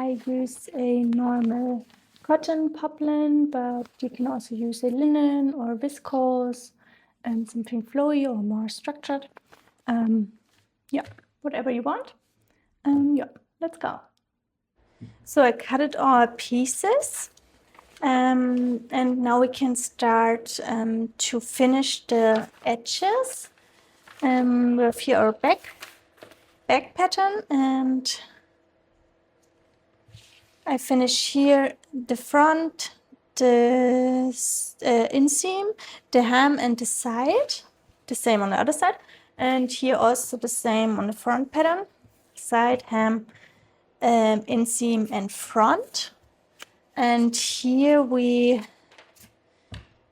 I use a normal cotton poplin, but you can also use a linen or viscose and something flowy or more structured. Yeah, whatever you want. Yeah, let's go. So I cut it all pieces. And now we can start to finish the edges with here our back pattern, and I finish here the front, the inseam, the hem and the side, the same on the other side, and here also the same on the front pattern, side, hem, inseam and front. And here we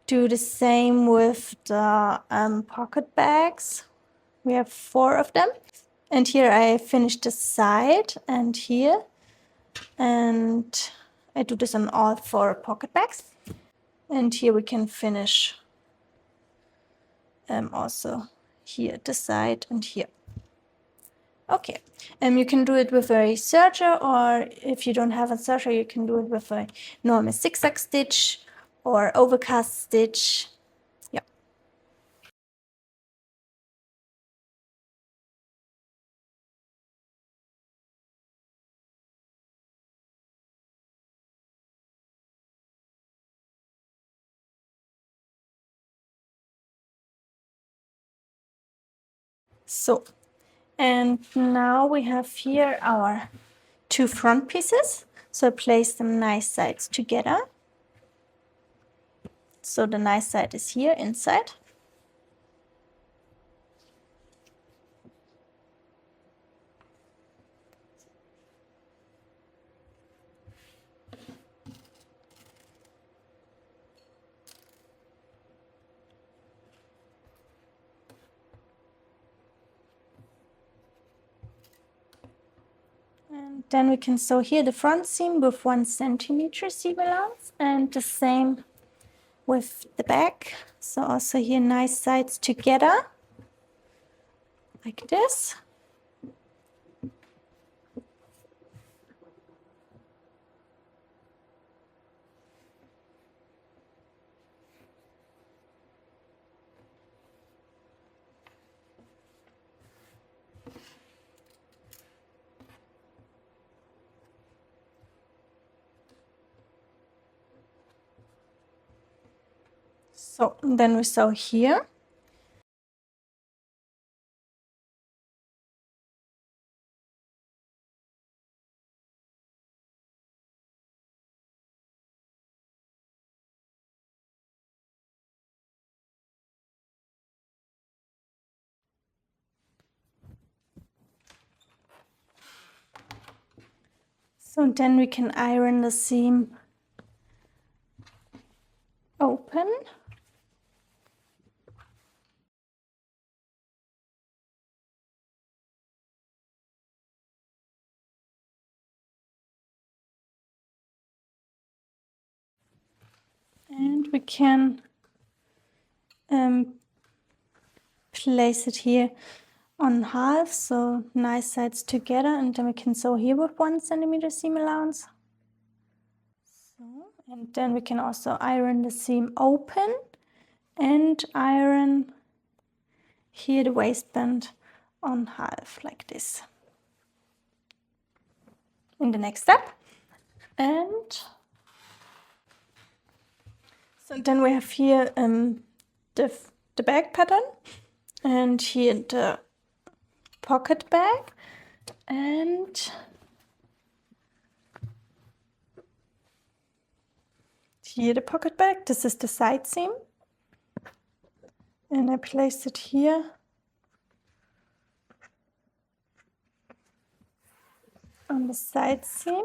do the same with the pocket bags. We have 4 of them. And here I finish the side and here. And I do this on all 4 pocket bags. And here we can finish also here the side and here. Okay, you can do it with a serger, or if you don't have a serger, you can do it with a normal zigzag stitch or overcast stitch. Yeah. So, and now we have here our 2 front pieces. So place them nice sides together. So the nice side is here inside. And then we can sew here the front seam with 1 centimeter seam allowance, and the same with the back. So also here nice sides together, like this. So then we sew here. So then we can iron the seam open. And we can place it here on half, so nice sides together, and then we can sew here with 1 centimeter seam allowance. So, and then we can also iron the seam open and iron here the waistband on half like this in the next step. And so then we have here the bag pattern, and here the pocket bag, and here the pocket bag. This is the side seam, and I place it here on the side seam.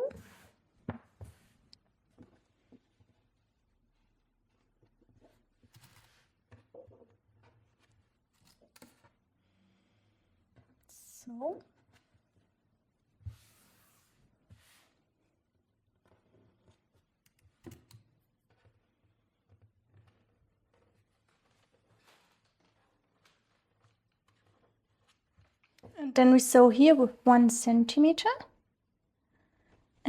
So. And then we sew here with 1 centimeter.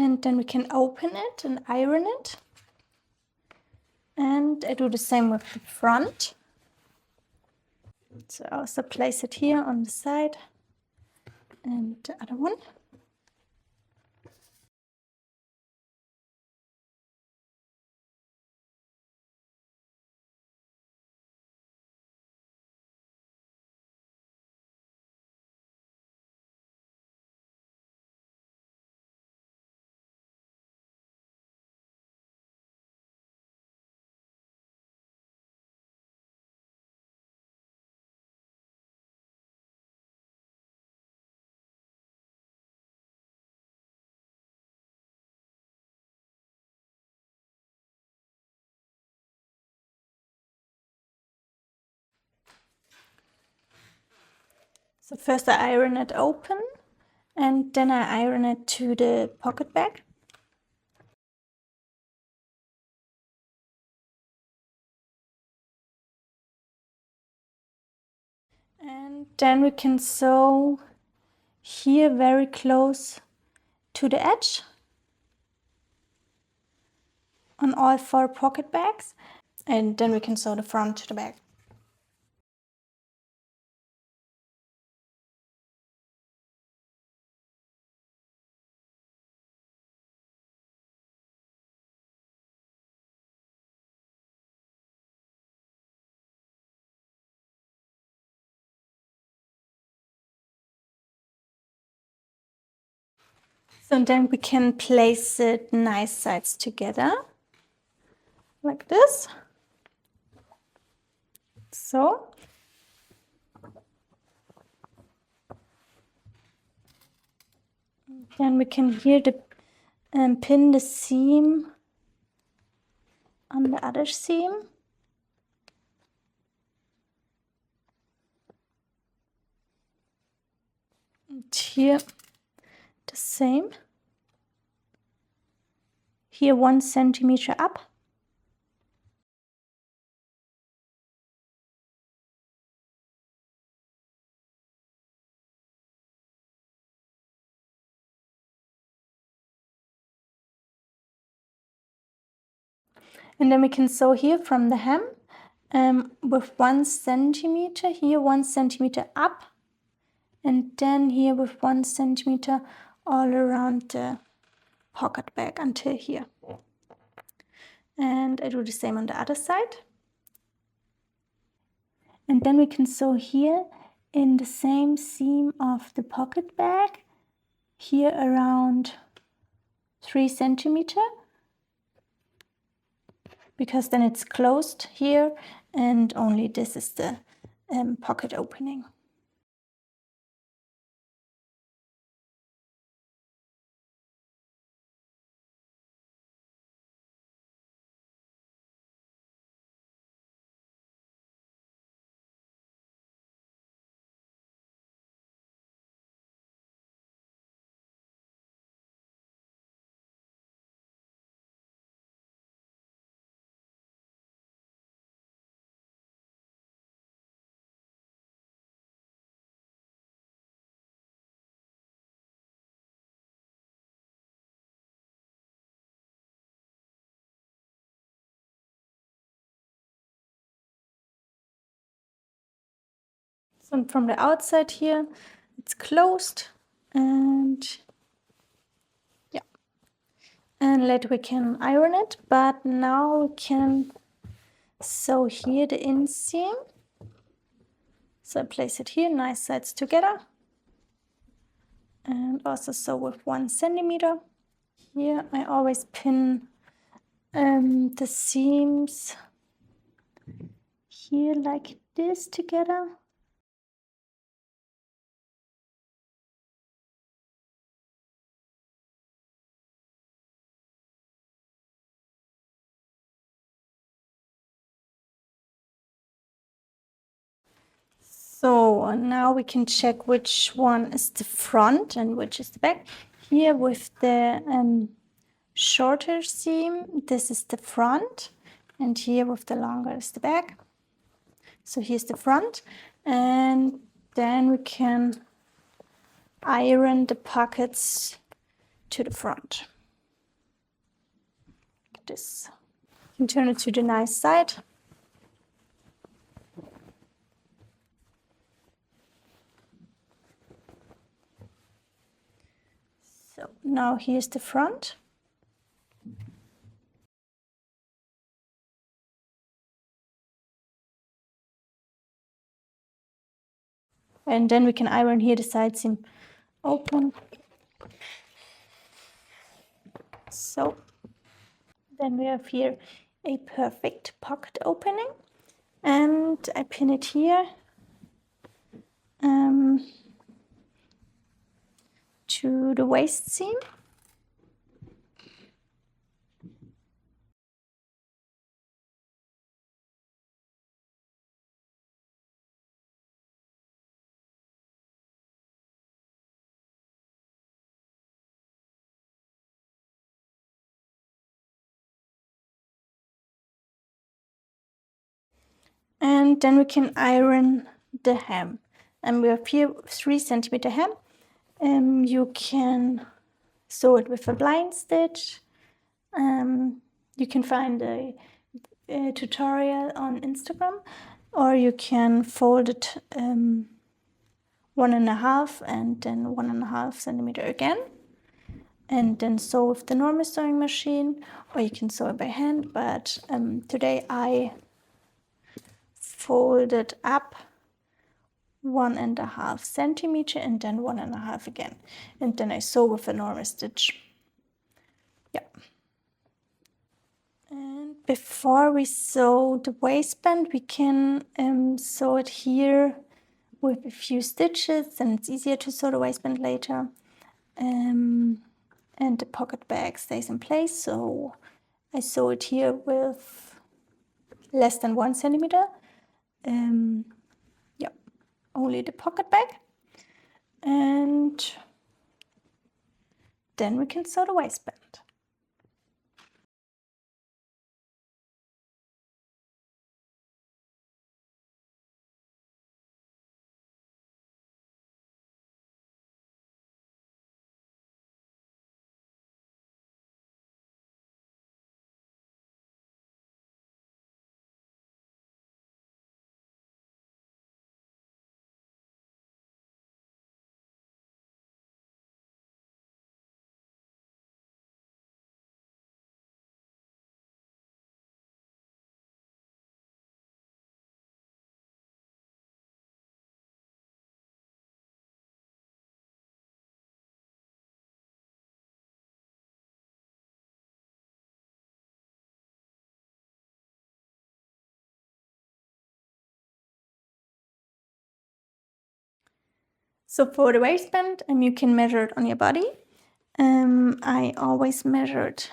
And then we can open it and iron it. And I do the same with the front. So I also place it here on the side and the other one. So first I iron it open and then I iron it to the pocket bag. And then we can sew here very close to the edge on all 4 pocket bags. And then we can sew the front to the bag. So then we can place it nice sides together, like this. So. Then we can here pin the seam on the other seam. And here the same. Here 1 centimeter up. And then we can sew here from the hem with 1 centimeter, here 1 centimeter up, and then here with 1 centimeter all around the pocket bag until here. And I do the same on the other side. And then we can sew here in the same seam of the pocket bag, here around 3 centimeter, because then it's closed here and only this is the pocket opening. So from the outside here, it's closed, and yeah. And later we can iron it, but now we can sew here the inseam. So I place it here, nice sides together, and also sew with 1 centimeter. Here I always pin the seams here like this together. So now we can check which one is the front and which is the back. Here with the shorter seam, this is the front, and here with the longer is the back. So here's the front, and then we can iron the pockets to the front. like this. You can turn it to the nice side. So now here's the front. And then we can iron here the side seam open. So then we have here a perfect pocket opening, and I pin it here to the waist seam. And then we can iron the hem. And we have here 3 centimeter hem. You can sew it with a blind stitch. You can find a tutorial on Instagram, or you can fold it 1.5 and then 1.5 centimeter again, and then sew with the normal sewing machine, or you can sew it by hand. But today I folded up 1.5 centimeter and then 1.5 again, and then I sew with a normal stitch. Yeah. And before we sew the waistband, we can sew it here with a few stitches, and it's easier to sew the waistband later. And the pocket bag stays in place, so I sew it here with less than 1 centimeter. Yeah, only the pocket bag. And then we can sew the waistband. So for the waistband, you can measure it on your body. I always measure it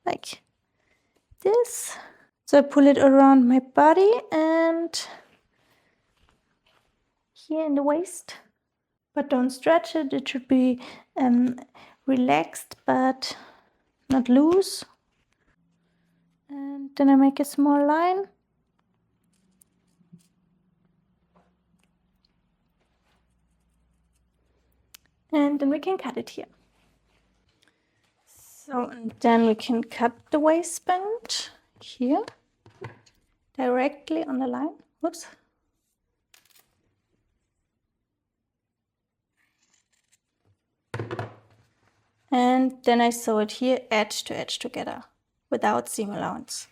like this. So I pull it around my body and here in the waist, but don't stretch it. It should be relaxed but not loose. And then I make a small line. And then we can cut it here. So, and then we can cut the waistband here, directly on the line. Whoops. And then I sew it here, edge to edge together, without seam allowance.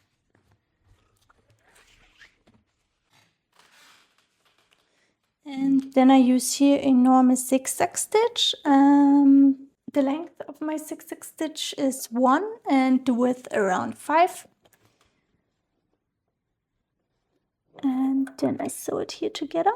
And then I use here a normal zigzag stitch. The length of my zigzag stitch is 1 and the width around 5. And then I sew it here together.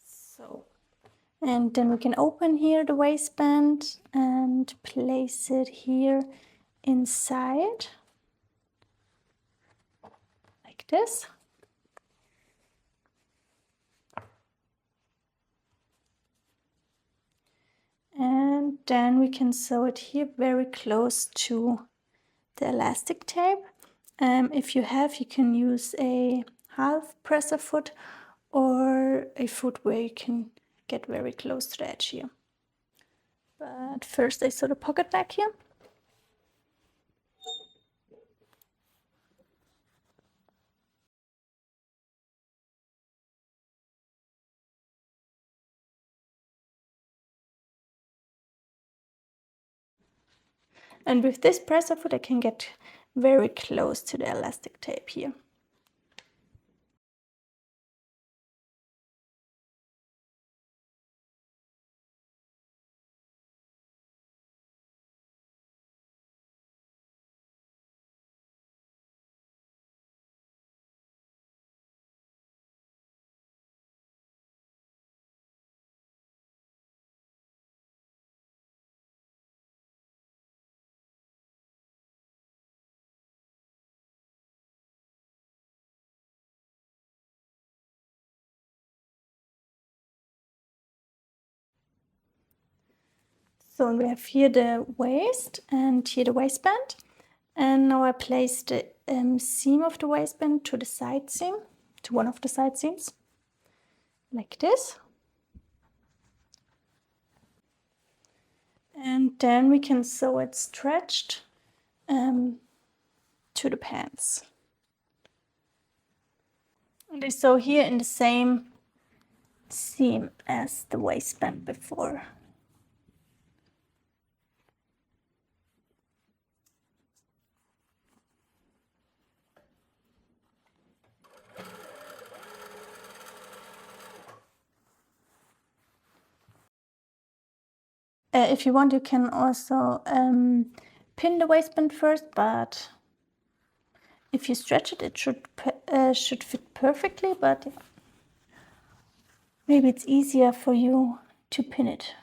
So, and then we can open here the waistband and place it here inside, like this. And then we can sew it here very close to the elastic tape. If you have, you can use a half presser foot or a foot where you can get very close to the edge here. But first I sew the pocket back here. And with this presser foot I can get very close to the elastic tape here. So we have here the waist and here the waistband. And now I place the seam of the waistband to the side seam, to one of the side seams, like this. And then we can sew it stretched to the pants. And I sew here in the same seam as the waistband before. If you want, you can also pin the waistband first, but if you stretch it, it should fit perfectly, but maybe it's easier for you to pin it.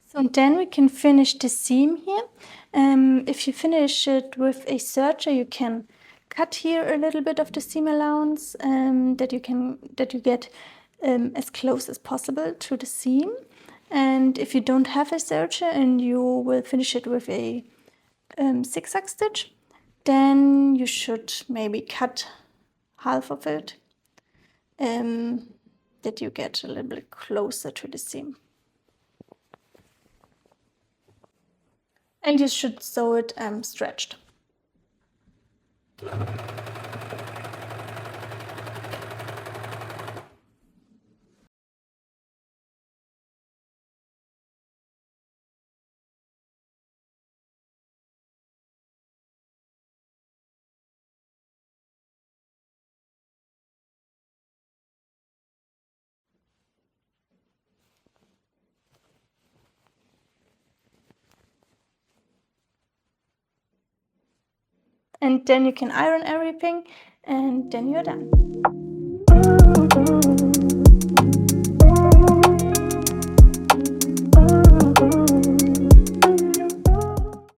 So then we can finish the seam here. If you finish it with a serger, you can cut here a little bit of the seam allowance that you get as close as possible to the seam. And if you don't have a serger and you will finish it with a zigzag stitch, then you should maybe cut half of it that you get a little bit closer to the seam. And you should sew it stretched. And then you can iron everything and then you're done.